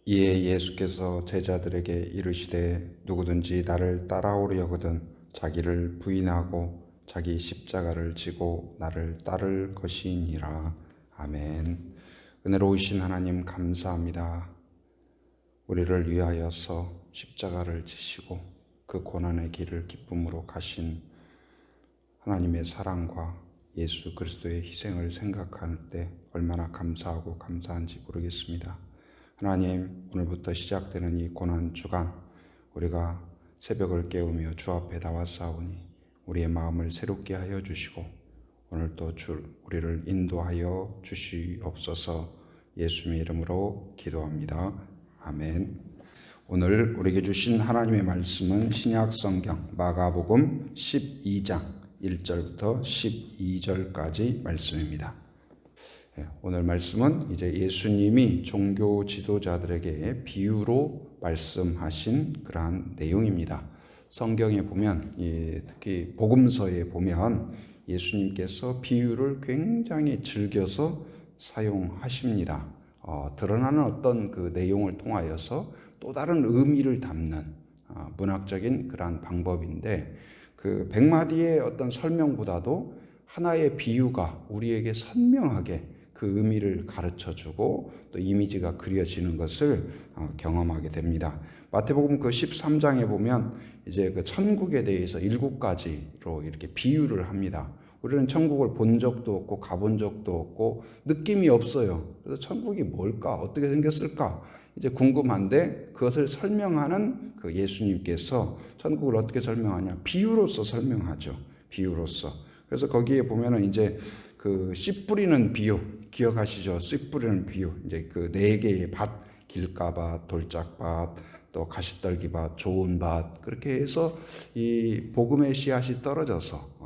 이에 예수께서 제자들에게 이르시되 누구든지 나를 따라오려거든 자기를 부인하고 자기 십자가를 지고 나를 따를 것이니라. 아멘. 은혜로우신 하나님 감사합니다. 우리를 위하여서 십자가를 지시고 그 고난의 길을 기쁨으로 가신 하나님의 사랑과 예수 그리스도의 희생을 생각할 때 얼마나 감사하고 감사한지 모르겠습니다. 하나님, 오늘부터 시작되는 이 고난주간 우리가 새벽을 깨우며 주 앞에 나왔사오니 우리의 마음을 새롭게 하여 주시고 오늘도 우리를 인도하여 주시옵소서. 예수님의 이름으로 기도합니다. 아멘. 오늘 우리에게 주신 하나님의 말씀은 신약성경 마가복음 12장 1절부터 12절까지 말씀입니다. 오늘 말씀은 이제 예수님이 종교 지도자들에게 비유로 말씀하신 그러한 내용입니다. 성경에 보면 특히 복음서에 보면 예수님께서 비유를 굉장히 즐겨서 사용하십니다. 드러나는 어떤 그 내용을 통하여서 또 다른 의미를 담는 문학적인 그러한 방법인데 그 100마디의 어떤 설명보다도 하나의 비유가 우리에게 선명하게 그 의미를 가르쳐주고 또 이미지가 그려지는 것을 경험하게 됩니다. 마태복음 그 13장에 보면 이제 그 천국에 대해서 7가지로 이렇게 비유를 합니다. 우리는 천국을 본 적도 없고 가본 적도 없고 느낌이 없어요. 그래서 천국이 뭘까? 어떻게 생겼을까? 이제 궁금한데 그것을 설명하는 그 예수님께서 천국을 어떻게 설명하냐? 비유로서 설명하죠. 비유로서. 그래서 거기에 보면은 이제 그 씨 뿌리는 비유 기억하시죠? 씨 뿌리는 비유. 이제 그 4개의 밭, 길가밭, 돌짝밭, 또 가시떨기밭, 좋은 밭, 그렇게 해서 이 복음의 씨앗이 떨어져서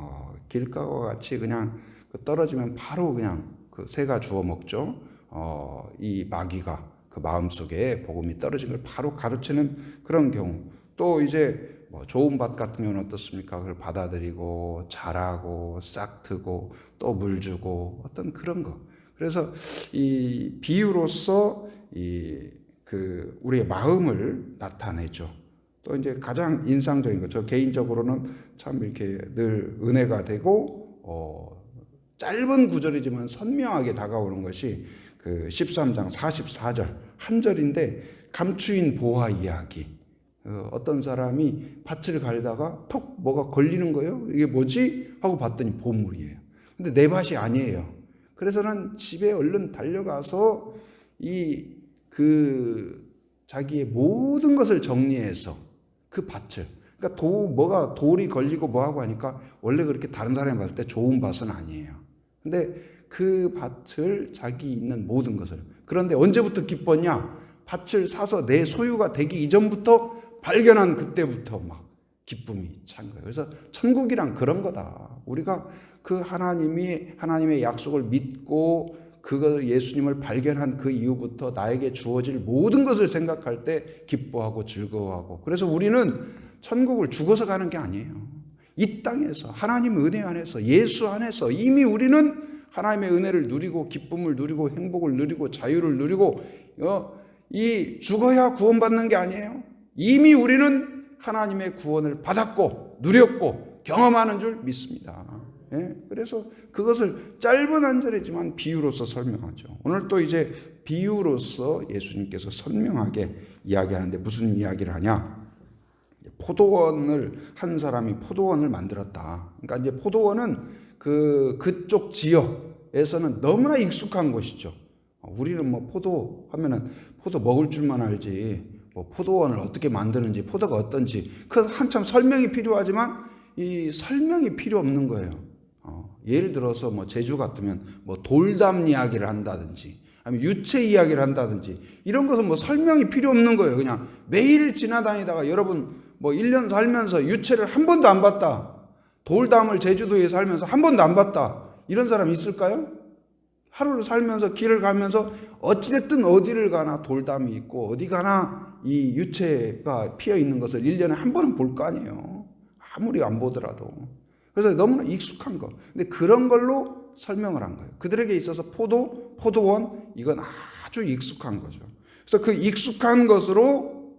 길가와 같이 그냥 떨어지면 바로 그냥 그 새가 주워 먹죠. 이 마귀가 그 마음속에 복음이 떨어진 걸 바로 가르치는 그런 경우. 또 이제 뭐 좋은 밭 같은 경우는 어떻습니까? 그걸 받아들이고 자라고 싹트고 또 물 주고 어떤 그런 거. 그래서 이 비유로서 그 우리의 마음을 나타내죠. 또 이제 가장 인상적인 거, 저 개인적으로는 참 이렇게 늘 은혜가 되고 짧은 구절이지만 선명하게 다가오는 것이 그 13장 44절 한 절인데 감추인 보화 이야기. 어떤 사람이 밭을 갈다가 턱 뭐가 걸리는 거예요. 이게 뭐지? 하고 봤더니 보물이에요. 근데 내 밭이 아니에요. 그래서는 집에 얼른 달려가서 자기의 모든 것을 정리해서 그 밭을, 그러니까 뭐가 돌이 걸리고 뭐하고 하니까 원래 그렇게 다른 사람이 봤을 때 좋은 밭은 아니에요. 근데 그 밭을 자기 있는 모든 것을, 그런데 언제부터 기뻤냐? 밭을 사서 내 소유가 되기 이전부터 발견한 그때부터 막 기쁨이 찬 거예요. 그래서 천국이란 그런 거다. 우리가 그 하나님의 약속을 믿고 그거 예수님을 발견한 그 이후부터 나에게 주어질 모든 것을 생각할 때 기뻐하고 즐거워하고, 그래서 우리는 천국을 죽어서 가는 게 아니에요. 이 땅에서 하나님 은혜 안에서 예수 안에서 이미 우리는 하나님의 은혜를 누리고 기쁨을 누리고 행복을 누리고 자유를 누리고 이 죽어야 구원받는 게 아니에요. 이미 우리는 하나님의 구원을 받았고 누렸고 경험하는 줄 믿습니다. 그래서 그것을 짧은 한 절이지만 비유로서 설명하죠. 오늘 또 이제 비유로서 예수님께서 선명하게 이야기하는데 무슨 이야기를 하냐? 한 사람이 포도원을 만들었다. 그러니까 이제 포도원은 그쪽 지역에서는 너무나 익숙한 곳이죠. 우리는 뭐 포도 하면은 포도 먹을 줄만 알지, 뭐 포도원을 어떻게 만드는지, 포도가 어떤지 그 한참 설명이 필요하지만 이 설명이 필요 없는 거예요. 예를 들어서 뭐 제주 같으면 뭐 돌담 이야기를 한다든지 아니면 유채 이야기를 한다든지 이런 것은 뭐 설명이 필요 없는 거예요. 그냥 매일 지나다니다가 여러분 뭐 1년 살면서 유채를 한 번도 안 봤다, 돌담을 제주도에 살면서 한 번도 안 봤다, 이런 사람 있을까요? 하루를 살면서 길을 가면서 어찌됐든 어디를 가나 돌담이 있고 어디 가나 이 유채가 피어 있는 것을 1년에 한 번은 볼 거 아니에요. 아무리 안 보더라도. 그래서 너무나 익숙한 거. 근데 그런 걸로 설명을 한 거예요. 그들에게 있어서 포도원, 이건 아주 익숙한 거죠. 그래서 그 익숙한 것으로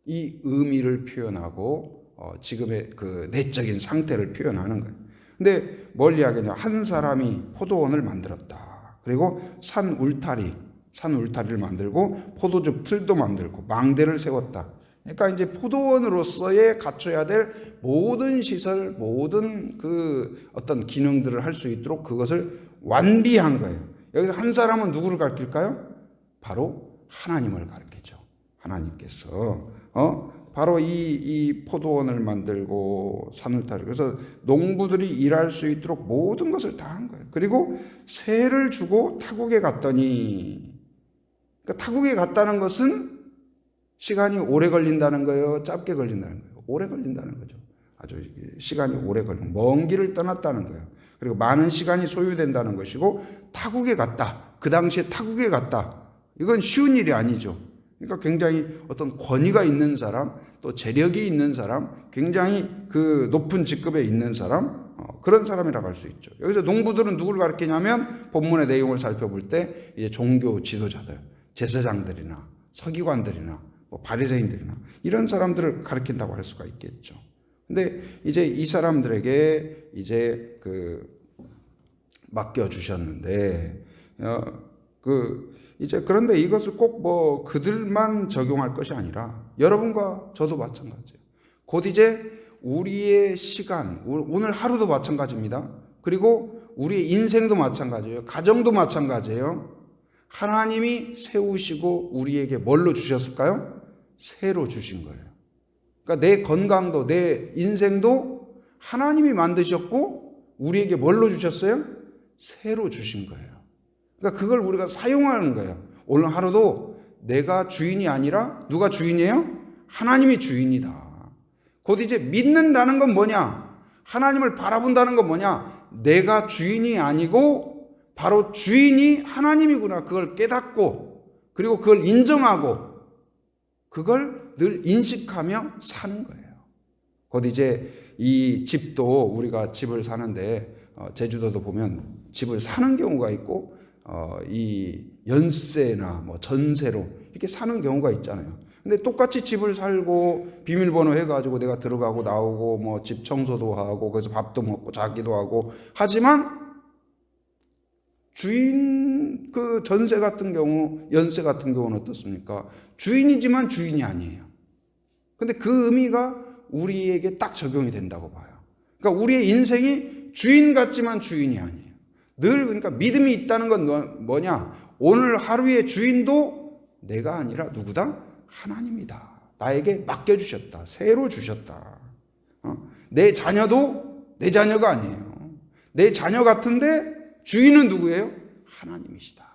이 의미를 표현하고 지금의 그 내적인 상태를 표현하는 거예요. 근데 뭘 이야기하냐? 한 사람이 포도원을 만들었다. 그리고 산 울타리를 만들고 포도즙 틀도 만들고 망대를 세웠다. 그러니까 이제 포도원으로서의 갖춰야 될 모든 시설, 모든 그 어떤 기능들을 할 수 있도록 그것을 완비한 거예요. 여기서 한 사람은 누구를 가르칠까요? 바로 하나님을 가르치죠. 하나님께서 바로 이 포도원을 만들고 산울타리, 그래서 농부들이 일할 수 있도록 모든 것을 다 한 거예요. 그리고 새를 주고 타국에 갔더니, 그러니까 타국에 갔다는 것은 시간이 오래 걸린다는 거예요? 짧게 걸린다는 거예요? 오래 걸린다는 거죠. 아주 시간이 오래 걸리는, 먼 길을 떠났다는 거예요. 그리고 많은 시간이 소요된다는 것이고, 타국에 갔다. 그 당시에 타국에 갔다. 이건 쉬운 일이 아니죠. 그러니까 굉장히 어떤 권위가 있는 사람, 또 재력이 있는 사람, 굉장히 그 높은 직급에 있는 사람, 그런 사람이라고 할 수 있죠. 여기서 농부들은 누구를 가르치냐면 본문의 내용을 살펴볼 때 이제 종교 지도자들, 제사장들이나 서기관들이나 바리새인들이나 이런 사람들을 가르친다고 할 수가 있겠죠. 근데 이제 이 사람들에게 이제 맡겨 주셨는데 이제 그런데 이것을 꼭 그들만 적용할 것이 아니라 여러분과 저도 마찬가지예요. 곧 이제 우리의 시간, 오늘 하루도 마찬가지입니다. 그리고 우리의 인생도 마찬가지예요. 가정도 마찬가지예요. 하나님이 세우시고 우리에게 뭘로 주셨을까요? 새로 주신 거예요. 그러니까 내 건강도, 내 인생도 하나님이 만드셨고 우리에게 뭘로 주셨어요? 새로 주신 거예요. 그러니까 그걸 우리가 사용하는 거예요. 오늘 하루도 내가 주인이 아니라 누가 주인이에요? 하나님이 주인이다. 곧 이제 믿는다는 건 뭐냐? 하나님을 바라본다는 건 뭐냐? 내가 주인이 아니고 바로 주인이 하나님이구나. 그걸 깨닫고 그리고 그걸 인정하고 그걸 늘 인식하며 사는 거예요. 곧 이제 이 집도 우리가 집을 사는데 제주도도 보면 집을 사는 경우가 있고 이 연세나 전세로 이렇게 사는 경우가 있잖아요. 근데 똑같이 집을 살고 비밀번호 해가지고 내가 들어가고 나오고 집 청소도 하고 그래서 밥도 먹고 자기도 하고 하지만 주인 그 전세 같은 경우 연세 같은 경우는 어떻습니까? 주인이지만 주인이 아니에요. 근데 그 의미가 우리에게 딱 적용이 된다고 봐요. 그러니까 우리의 인생이 주인 같지만 주인이 아니에요. 늘 그러니까 믿음이 있다는 건 뭐냐? 오늘 하루의 주인도 내가 아니라 누구다? 하나님이다. 나에게 맡겨주셨다. 새로 주셨다. 내 자녀도 내 자녀가 아니에요. 내 자녀 같은데 주인은 누구예요? 하나님이시다.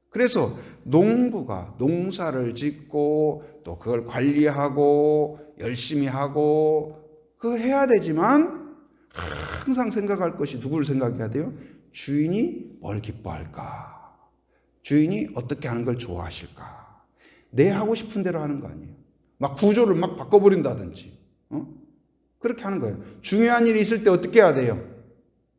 그래서 농부가 농사를 짓고 또 그걸 관리하고 열심히 하고 그거 해야 되지만 항상 생각할 것이 누구를 생각해야 돼요? 주인이 뭘 기뻐할까? 주인이 어떻게 하는 걸 좋아하실까? 내 하고 싶은 대로 하는 거 아니에요. 막 구조를 막 바꿔버린다든지 그렇게 하는 거예요. 중요한 일이 있을 때 어떻게 해야 돼요?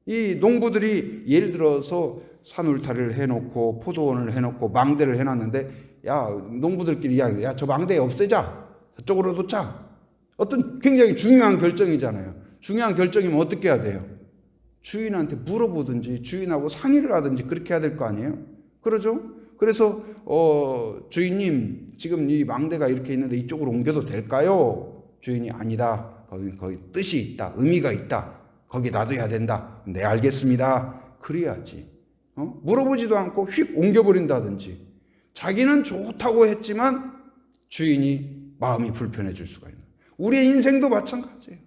이 농부들이 예를 들어서 산울타리를 해놓고 포도원을 해놓고 망대를 해놨는데 야 농부들끼리 야 저 망대 없애자. 저쪽으로 놓자. 어떤 굉장히 중요한 결정이잖아요. 중요한 결정이면 어떻게 해야 돼요? 주인한테 물어보든지 주인하고 상의를 하든지 그렇게 해야 될 거 아니에요? 그러죠? 그래서 주인님 지금 이 망대가 이렇게 있는데 이쪽으로 옮겨도 될까요? 주인이 아니다. 거기 뜻이 있다. 의미가 있다. 거기 놔둬야 된다. 네 알겠습니다. 그래야지. 물어보지도 않고 휙 옮겨버린다든지 자기는 좋다고 했지만 주인이 마음이 불편해질 수가 있는. 우리의 인생도 마찬가지예요.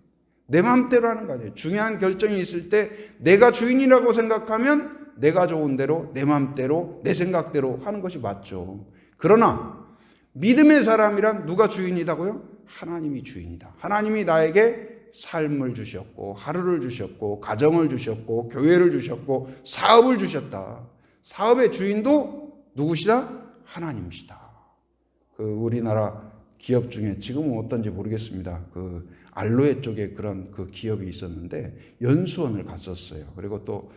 내 마음대로 하는 거 아니에요. 중요한 결정이 있을 때 내가 주인이라고 생각하면 내가 좋은 대로 내 마음대로 내 생각대로 하는 것이 맞죠. 그러나 믿음의 사람이란 누가 주인이다고요? 하나님이 주인이다. 하나님이 나에게 삶을 주셨고 하루를 주셨고 가정을 주셨고 교회를 주셨고 사업을 주셨다. 사업의 주인도 누구시다? 하나님이시다. 우리나라 기업 중에 지금은 어떤지 모르겠습니다. 알로에 쪽에 그런 기업이 있었는데 연수원을 갔었어요. 그리고 또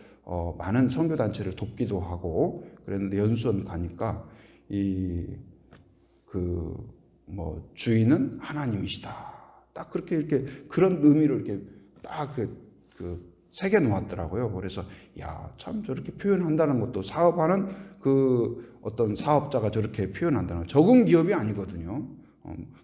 많은 선교단체를 돕기도 하고 그랬는데 연수원 가니까 이 주인은 하나님이시다. 딱 그렇게 이렇게 그런 의미로 이렇게 딱 새겨 놓았더라고요. 그래서 참 저렇게 표현한다는 것도 사업하는 어떤 사업자가 저렇게 표현한다는 거 적은 기업이 아니거든요.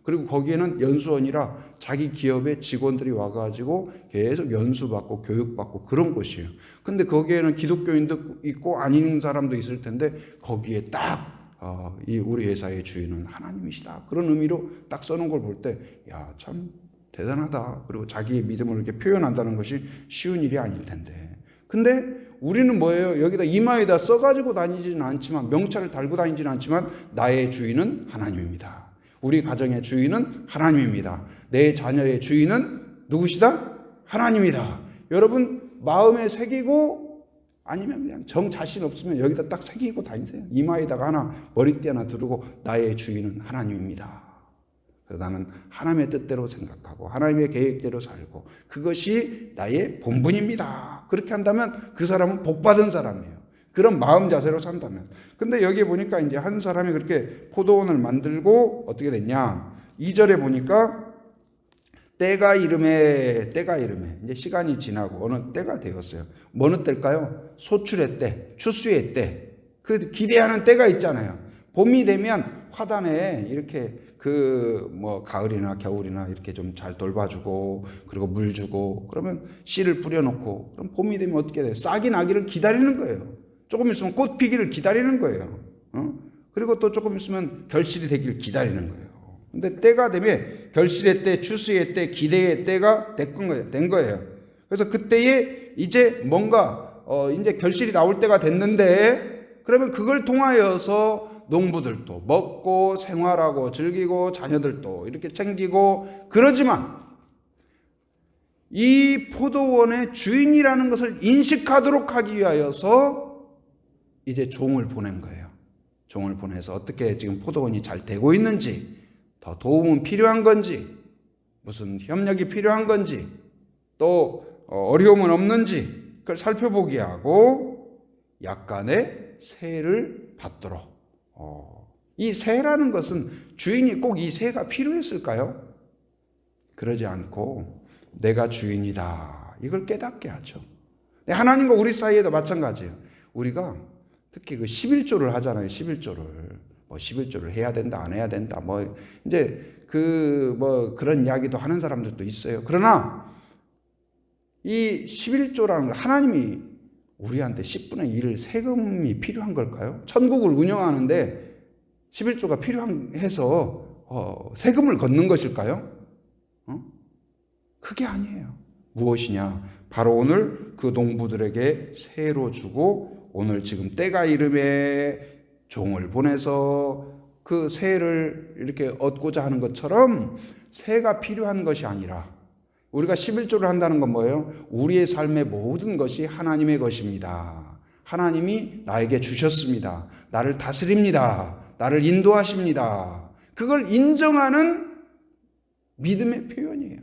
그리고 거기에는 연수원이라 자기 기업의 직원들이 와가지고 계속 연수받고 교육받고 그런 곳이에요. 근데 거기에는 기독교인도 있고 아닌 사람도 있을 텐데 거기에 딱 이 우리 회사의 주인은 하나님이시다. 그런 의미로 딱 써놓은 걸 볼 때 참 대단하다. 그리고 자기의 믿음을 이렇게 표현한다는 것이 쉬운 일이 아닐 텐데. 근데 우리는 뭐예요? 여기다 이마에다 써가지고 다니지는 않지만, 명찰을 달고 다니지는 않지만 나의 주인은 하나님입니다. 우리 가정의 주인은 하나님입니다. 내 자녀의 주인은 누구시다? 하나님이다. 여러분 마음에 새기고 아니면 그냥 정 자신 없으면 여기다 딱 새기고 다니세요. 이마에다가 하나, 머리띠 하나 두르고 나의 주인은 하나님입니다. 그래서 나는 하나님의 뜻대로 생각하고 하나님의 계획대로 살고 그것이 나의 본분입니다. 그렇게 한다면 그 사람은 복받은 사람이에요. 그런 마음 자세로 산다면. 근데 여기 보니까 이제 한 사람이 그렇게 포도원을 만들고 어떻게 됐냐. 2절에 보니까 때가 이름에 이제 시간이 지나고 어느 때가 되었어요. 어느 때일까요? 소출의 때, 추수의 때. 그 기대하는 때가 있잖아요. 봄이 되면 화단에 이렇게 가을이나 겨울이나 이렇게 좀 잘 돌봐주고 그리고 물 주고 그러면 씨를 뿌려놓고 그럼 봄이 되면 어떻게 돼요? 싹이 나기를 기다리는 거예요. 조금 있으면 꽃 피기를 기다리는 거예요. 그리고 또 조금 있으면 결실이 되기를 기다리는 거예요. 근데 때가 되면 결실의 때, 추수의 때, 기대의 때가 된 거예요. 그래서 그때에 이제 뭔가 이제 결실이 나올 때가 됐는데 그러면 그걸 통하여서 농부들도 먹고 생활하고 즐기고 자녀들도 이렇게 챙기고 그러지만 이 포도원의 주인이라는 것을 인식하도록 하기 위하여서 이제 종을 보낸 거예요. 종을 보내서 어떻게 지금 포도원이 잘 되고 있는지, 더 도움은 필요한 건지, 무슨 협력이 필요한 건지, 또 어려움은 없는지 그걸 살펴보게 하고 약간의 세를 받도록. 이 세라는 것은 주인이 꼭 이 세가 필요했을까요? 그러지 않고 내가 주인이다. 이걸 깨닫게 하죠. 하나님과 우리 사이에도 마찬가지예요. 우리가 특히 11조를 하잖아요. 11조를. 11조를 해야 된다, 안 해야 된다. 이제 그런 이야기도 하는 사람들도 있어요. 그러나 이 11조라는 걸 하나님이 우리한테 10분의 1을 세금이 필요한 걸까요? 천국을 운영하는데 11조가 필요해서 세금을 걷는 것일까요? 그게 아니에요. 무엇이냐? 바로 오늘 그 농부들에게 세로 주고 오늘 지금 때가 이름에 종을 보내서 그 세를 이렇게 얻고자 하는 것처럼 세가 필요한 것이 아니라 우리가 11조를 한다는 건 뭐예요? 우리의 삶의 모든 것이 하나님의 것입니다. 하나님이 나에게 주셨습니다. 나를 다스립니다. 나를 인도하십니다. 그걸 인정하는 믿음의 표현이에요.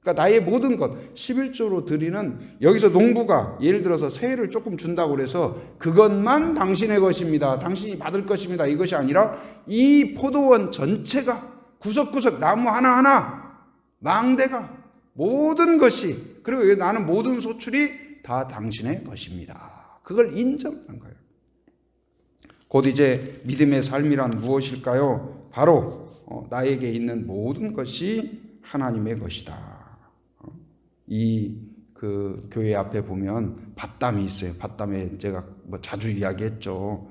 그러니까 나의 모든 것 11조로 드리는 여기서 농부가 예를 들어서 세를 조금 준다고 그래서 그것만 당신의 것입니다. 당신이 받을 것입니다. 이것이 아니라 이 포도원 전체가 구석구석 나무 하나하나 망대가 모든 것이 그리고 나는 모든 소출이 다 당신의 것입니다. 그걸 인정하는 거예요. 곧 이제 믿음의 삶이란 무엇일까요? 바로 나에게 있는 모든 것이 하나님의 것이다. 이 교회 앞에 보면 밭담이 있어요. 밭담에 제가 자주 이야기했죠.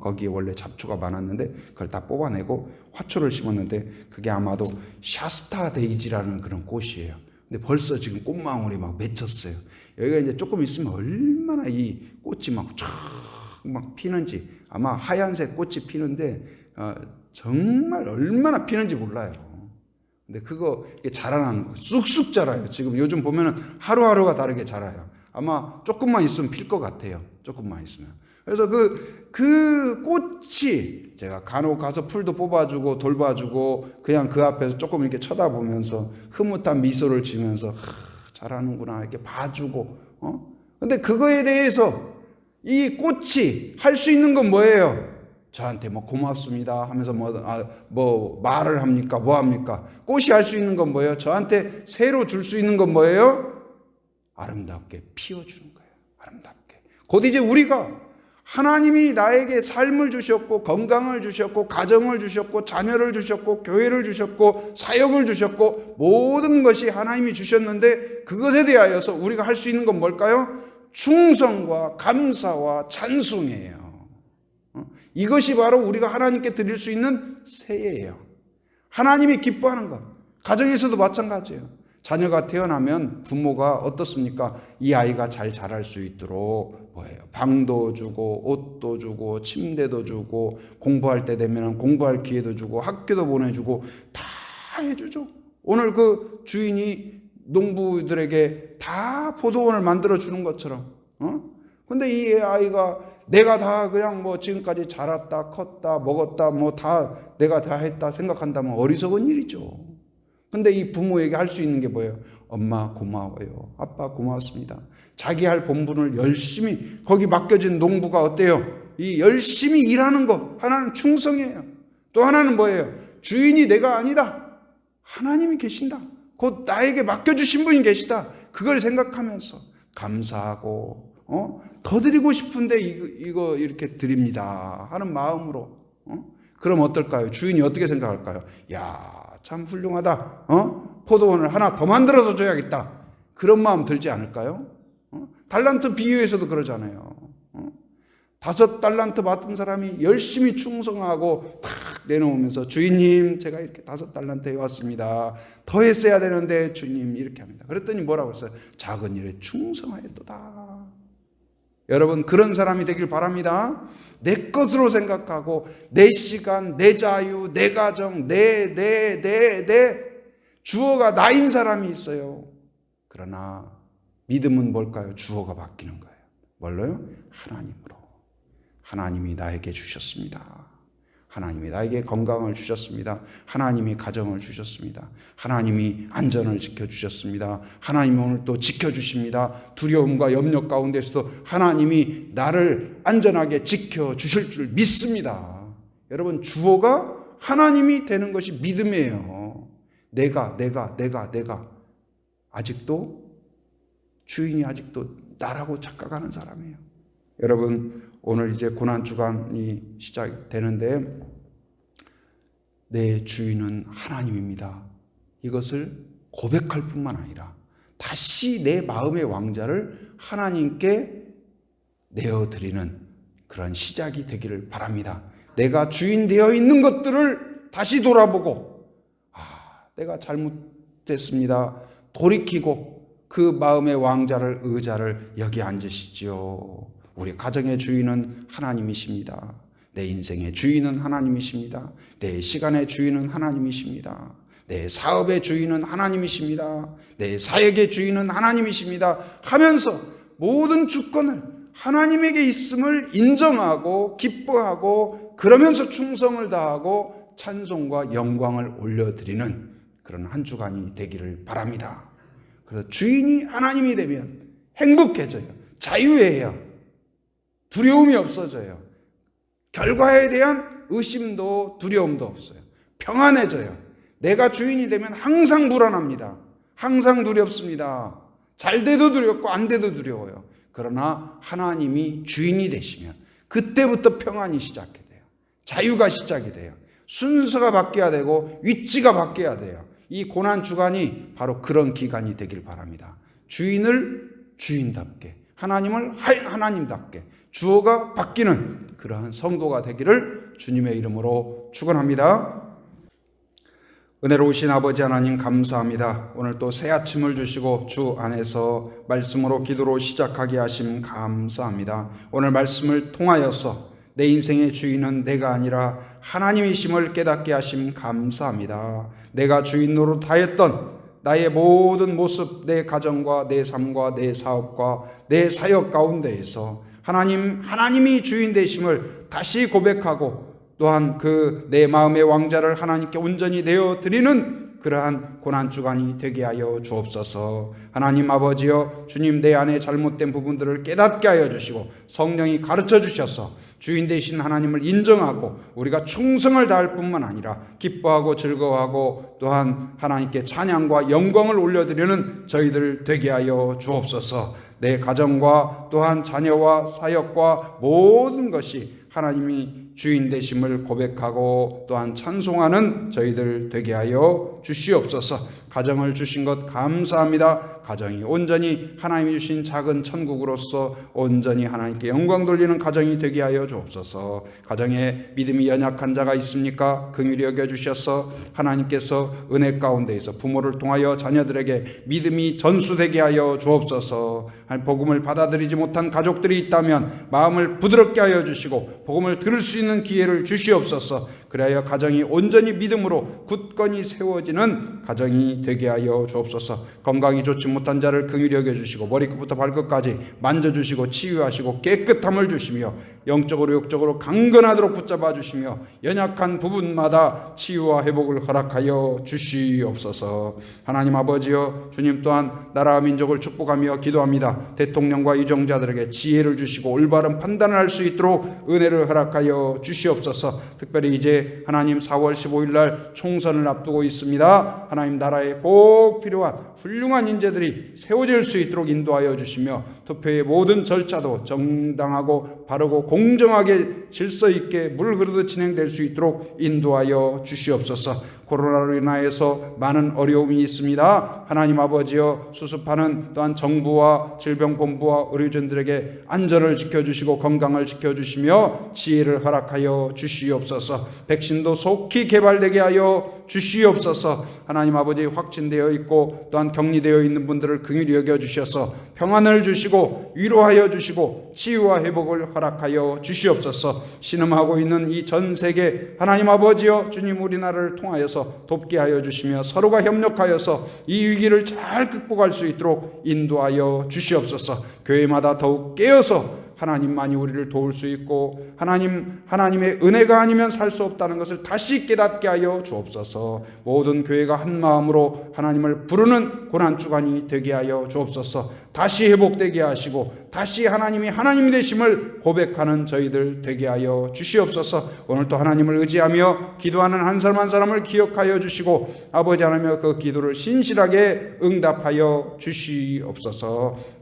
거기에 원래 잡초가 많았는데 그걸 다 뽑아내고 화초를 심었는데 그게 아마도 샤스타 데이지라는 그런 꽃이에요. 근데 벌써 지금 꽃망울이 막 맺혔어요. 여기가 이제 조금 있으면 얼마나 이 꽃이 막 피는지 아마 하얀색 꽃이 피는데 정말 얼마나 피는지 몰라요. 근데 그거 자라나는 거 쑥쑥 자라요. 지금 요즘 보면은 하루하루가 다르게 자라요. 아마 조금만 있으면 필 것 같아요. 조금만 있으면. 그래서 그 꽃이 제가 간혹 가서 풀도 뽑아주고 돌봐주고 그냥 그 앞에서 조금 이렇게 쳐다보면서 흐뭇한 미소를 지면서 잘하는구나 이렇게 봐주고 근데 그거에 대해서 이 꽃이 할 수 있는 건 뭐예요? 저한테 뭐 고맙습니다 하면서 뭐 말을 합니까? 뭐 합니까? 꽃이 할 수 있는 건 뭐예요? 저한테 새로 줄 수 있는 건 뭐예요? 아름답게 피워주는 거예요. 아름답게. 곧 이제 우리가 하나님이 나에게 삶을 주셨고 건강을 주셨고 가정을 주셨고 자녀를 주셨고 교회를 주셨고 사역을 주셨고 모든 것이 하나님이 주셨는데 그것에 대하여서 우리가 할 수 있는 건 뭘까요? 충성과 감사와 찬송이에요. 이것이 바로 우리가 하나님께 드릴 수 있는 세예요. 하나님이 기뻐하는 것. 가정에서도 마찬가지예요. 자녀가 태어나면 부모가 어떻습니까? 이 아이가 잘 자랄 수 있도록 뭐예요? 방도 주고 옷도 주고 침대도 주고 공부할 때 되면 공부할 기회도 주고 학교도 보내주고 다 해주죠. 오늘 그 주인이 농부들에게 다 포도원을 만들어 주는 것처럼. 근데 이 아이가 내가 다 그냥 뭐 지금까지 자랐다 컸다 먹었다 뭐 다 내가 다 했다 생각한다면 어리석은 일이죠. 근데 이 부모에게 할 수 있는 게 뭐예요? 엄마 고마워요. 아빠 고맙습니다. 자기 할 본분을 열심히 거기 맡겨진 농부가 어때요? 이 열심히 일하는 거 하나는 충성이에요. 또 하나는 뭐예요? 주인이 내가 아니다. 하나님이 계신다. 곧 나에게 맡겨주신 분이 계시다. 그걸 생각하면서 감사하고 더 드리고 싶은데 이거 이렇게 드립니다 하는 마음으로 그럼 어떨까요? 주인이 어떻게 생각할까요? 야, 참 훌륭하다. 포도원을 하나 더 만들어서 줘야겠다. 그런 마음 들지 않을까요? 달란트 비유에서도 그러잖아요. 5달란트 받은 사람이 열심히 충성하고 탁 내놓으면서 주인님 제가 이렇게 5달란트 해왔습니다. 더 했어야 되는데 주님 이렇게 합니다. 그랬더니 뭐라고 했어요? 작은 일에 충성하였도다. 여러분 그런 사람이 되길 바랍니다. 내 것으로 생각하고 내 시간, 내 자유, 내 가정, 내 주어가 나인 사람이 있어요. 그러나 믿음은 뭘까요? 주어가 바뀌는 거예요. 뭘로요? 하나님으로. 하나님이 나에게 주셨습니다. 하나님이 나에게 건강을 주셨습니다. 하나님이 가정을 주셨습니다. 하나님이 안전을 지켜주셨습니다. 하나님이 오늘 또 지켜주십니다. 두려움과 염려 가운데서도 하나님이 나를 안전하게 지켜주실 줄 믿습니다. 여러분 주어가 하나님이 되는 것이 믿음이에요. 내가 아직도 주인이 아직도 나라고 착각하는 사람이에요. 여러분 오늘 이제 고난주간이 시작되는데 내 주인은 하나님입니다. 이것을 고백할 뿐만 아니라 다시 내 마음의 왕자를 하나님께 내어드리는 그런 시작이 되기를 바랍니다. 내가 주인 되어 있는 것들을 다시 돌아보고 내가 잘못됐습니다. 돌이키고 그 마음의 왕자를 의자를 여기 앉으시지요. 우리 가정의 주인은 하나님이십니다. 내 인생의 주인은 하나님이십니다. 내 시간의 주인은 하나님이십니다. 내 사업의 주인은 하나님이십니다. 내 사역의 주인은 하나님이십니다. 하면서 모든 주권을 하나님에게 있음을 인정하고 기뻐하고 그러면서 충성을 다하고 찬송과 영광을 올려드리는 그런 한 주간이 되기를 바랍니다. 그래서 주인이 하나님이 되면 행복해져요. 자유해요. 두려움이 없어져요. 결과에 대한 의심도 두려움도 없어요. 평안해져요. 내가 주인이 되면 항상 불안합니다. 항상 두렵습니다. 잘 돼도 두렵고 안 돼도 두려워요. 그러나 하나님이 주인이 되시면 그때부터 평안이 시작이 돼요. 자유가 시작이 돼요. 순서가 바뀌어야 되고 위치가 바뀌어야 돼요. 이 고난주간이 바로 그런 기간이 되길 바랍니다. 주인을 주인답게, 하나님을 하나님답게 주어가 바뀌는 그러한 성도가 되기를 주님의 이름으로 축원합니다. 은혜로우신 아버지 하나님 감사합니다. 오늘 또 새 아침을 주시고 주 안에서 말씀으로 기도로 시작하게 하심 감사합니다. 오늘 말씀을 통하여서 내 인생의 주인은 내가 아니라 하나님이심을 깨닫게 하심 감사합니다. 내가 주인 노릇하였던 나의 모든 모습, 내 가정과 내 삶과 내 사업과 내 사역 가운데에서 하나님이 주인 되심을 다시 고백하고 또한 그 내 마음의 왕자를 하나님께 온전히 내어드리는 그러한 고난주간이 되게 하여 주옵소서. 하나님 아버지여, 주님 내 안에 잘못된 부분들을 깨닫게 하여 주시고 성령이 가르쳐 주셔서 주인 되신 하나님을 인정하고 우리가 충성을 다할 뿐만 아니라 기뻐하고 즐거워하고 또한 하나님께 찬양과 영광을 올려드리는 저희들 되게 하여 주옵소서. 내 가정과 또한 자녀와 사역과 모든 것이 하나님이 주인 되심을 고백하고 또한 찬송하는 저희들 되게 하여 주시옵소서. 가정을 주신 것 감사합니다. 가정이 온전히 하나님이 주신 작은 천국으로서 온전히 하나님께 영광 돌리는 가정이 되게 하여 주옵소서. 가정에 믿음이 연약한 자가 있습니까? 긍휼히 여겨 주셔서 하나님께서 은혜 가운데에서 부모를 통하여 자녀들에게 믿음이 전수되게 하여 주옵소서. 복음을 받아들이지 못한 가족들이 있다면 마음을 부드럽게 하여 주시고 복음을 들을 수 있는 기회를 주시옵소서. 그래야 가정이 온전히 믿음으로 굳건히 세워지는 가정이 되게 하여 주옵소서. 건강이 좋지 못한 자를 긍휼히 여겨주시고 머리끝부터 발끝까지 만져주시고 치유하시고 깨끗함을 주시며 영적으로 육적으로 강건하도록 붙잡아 주시며 연약한 부분마다 치유와 회복을 허락하여 주시옵소서. 하나님 아버지여, 주님 또한 나라와 민족을 축복하며 기도합니다. 대통령과 유정자들에게 지혜를 주시고 올바른 판단을 할 수 있도록 은혜를 허락하여 주시옵소서. 특별히 이제 하나님 4월 15일 날 총선을 앞두고 있습니다. 하나님 나라에 꼭 필요한 훌륭한 인재들이 세워질 수 있도록 인도하여 주시며 투표의 모든 절차도 정당하고 바르고 공정하게 질서 있게 물 흐르듯 진행될 수 있도록 인도하여 주시옵소서. 코로나로 인하여서 많은 어려움이 있습니다. 하나님 아버지여, 수습하는 또한 정부와 질병본부와 의료진들에게 안전을 지켜주시고 건강을 지켜주시며 지혜를 허락하여 주시옵소서. 백신도 속히 개발되게 하여 주시옵소서. 하나님 아버지, 확진되어 있고 또한 격리되어 있는 분들을 긍휼히 여겨주셔서 평안을 주시고 위로하여 주시고 치유와 회복을 허락하여 주시옵소서. 신음하고 있는 이 전 세계 하나님 아버지여, 주님 우리나라를 통하여서 돕게 하여 주시며 서로가 협력하여서 이 위기를 잘 극복할 수 있도록 인도하여 주시옵소서. 교회마다 더욱 깨어서 하나님만이 우리를 도울 수 있고 하나님의 은혜가 아니면 살 수 없다는 것을 다시 깨닫게 하여 주옵소서. 모든 교회가 한 마음으로 하나님을 부르는 고난주간이 되게 하여 주옵소서. 다시 회복되게 하시고 다시 하나님이 하나님 되심을 고백하는 저희들 되게 하여 주시옵소서. 오늘 또 하나님을 의지하며 기도하는 한 사람 한 사람을 기억하여 주시고 아버지 하나님의 그 기도를 신실하게 응답하여 주시옵소서.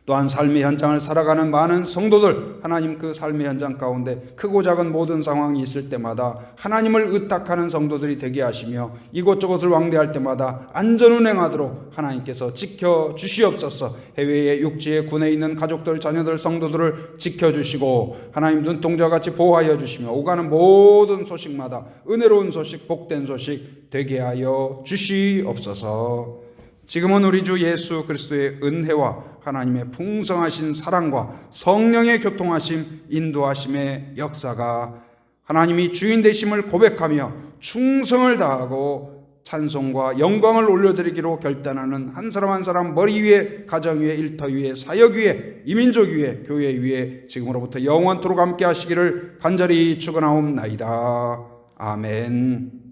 또한 삶의 현장을 살아가는 많은 성도들, 하나님 그 삶의 현장 가운데 크고 작은 모든 상황이 있을 때마다 하나님을 의탁하는 성도들이 되게 하시며 이곳저곳을 왕래할 때마다 안전운행하도록 하나님께서 지켜주시옵소서. 해외에 육지에 군에 있는 가족들, 자녀들, 성도들을 지켜주시고 하나님 눈동자와 같이 보호하여 주시며 오가는 모든 소식마다 은혜로운 소식, 복된 소식 되게 하여 주시옵소서. 지금은 우리 주 예수 그리스도의 은혜와 하나님의 풍성하신 사랑과 성령의 교통하심, 인도하심의 역사가 하나님이 주인 되심을 고백하며 충성을 다하고 찬송과 영광을 올려드리기로 결단하는 한 사람 한 사람 머리 위에, 가정 위에, 일터 위에, 사역 위에, 이민족 위에, 교회 위에 지금으로부터 영원토록 함께 하시기를 간절히 축원하옵나이다. 아멘.